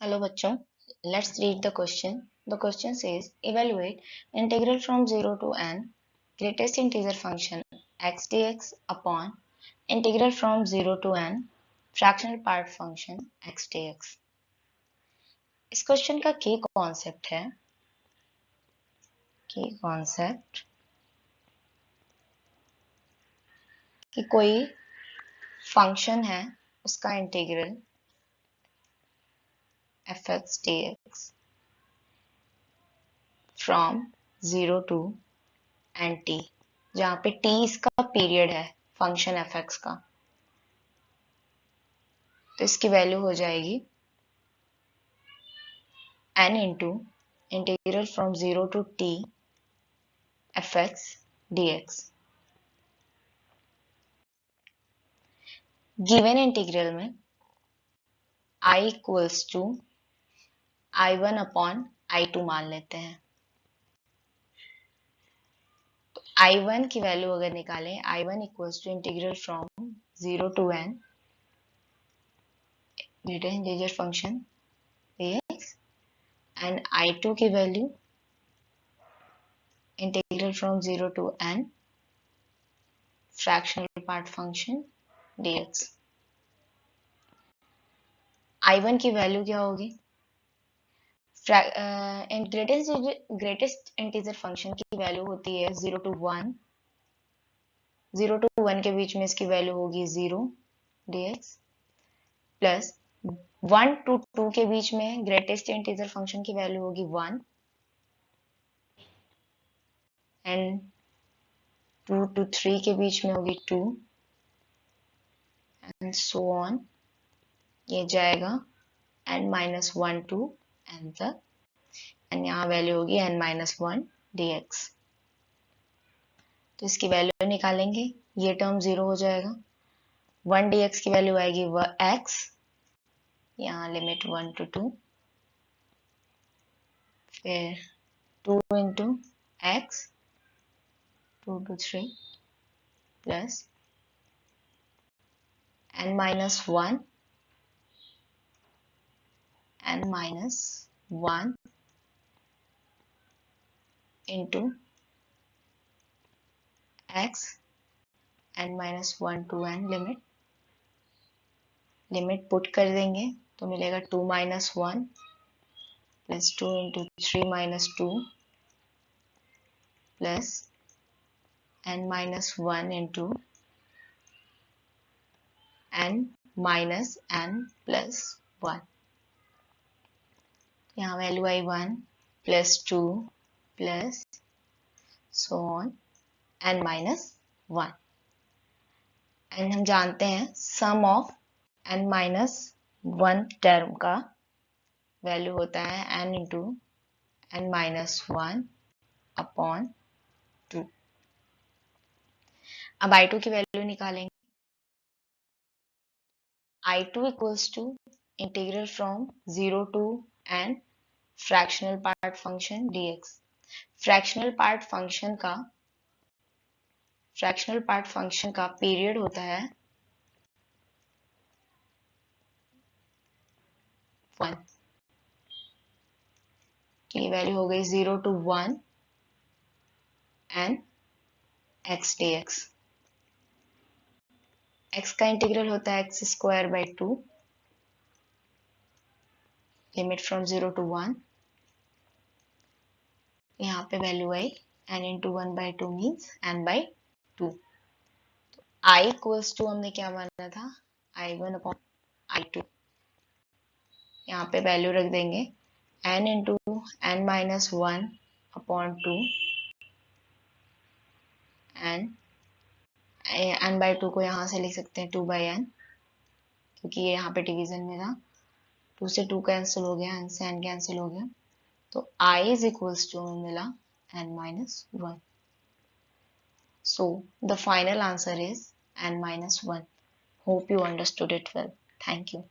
Hello बच्चों, let's read the question. The question says evaluate integral from 0 to n greatest integer function x dx upon integral from 0 to n fractional part function x dx. इस question का की concept है कि कोई function है उसका integral fx dx from 0 to nt, जहाँ पे t इसका पीरियड है फंक्शन fx का, तो इसकी वैल्यू हो जाएगी n into integral from 0 to t fx dx. Given integral में i equals to i1 upon i2 मान लेते हैं. तो i1 की वैल्यू अगर निकालें, i1 equals to integral from 0 to n greater integer function dx and i2 की value integral from 0 to n fractional part function dx. i1 की value क्या होगी? ग्रेटेस्ट इंटीजर फंक्शन की वैल्यू होती है 0 to 1. 0 to 1 के बीच में इसकी वैल्यू होगी 0 dx प्लस 1 to 2 के बीच में ग्रेटेस्ट इंटीजर फंक्शन की वैल्यू होगी 1 एंड 2 to 3 के बीच में होगी 2 एंड सो ऑन. ये जाएगा n-1 to n तक एंड यहाँ वैल्यू होगी n-1 dx. तो इसकी वैल्यू निकालेंगे, ये टर्म 0 हो जाएगा. 1 dx की वैल्यू आएगी वह x, यहाँ लिमिट 1 to 2, फिर 2 into x 2 to 3 plus n-1 into x n-1 to n limit put कर देंगे तो मिलेगा 2 minus 1 plus 2 into 3 minus 2 plus n-1 into n minus n plus 1. यहाँ value I 1 plus 2 plus so on n-1. And हम जानते हैं सम of n-1 term का value होता है n इंटू n-1 अपॉन 2. अब i2 की वैल्यू निकालेंगे. i2 equals to integral from 0 to n fractional part function dx. Fractional part function का पीरियड होता है 1 की वैल्यू हो गई 0 to 1 and x dx. x का इंटीग्रल होता है x square by 2 limit from 0 to 1. यहाँ पे वैल्यू आई n into 1 by 2 means n by 2. i equals to हमने क्या माना था i1 अपॉन i2. यहाँ पे वैल्यू रख देंगे n into n-1 upon 2 and n by 2 को यहाँ से लिख सकते हैं 2 बाई n, क्योंकि ये यहाँ पे डिवीजन में था. 2 से 2 कैंसिल हो गया, n से n कैंसिल हो गया, तो i इज इक्वल्स टू मिला n-1. So the final answer is n-1. Hope you understood it well. Thank you.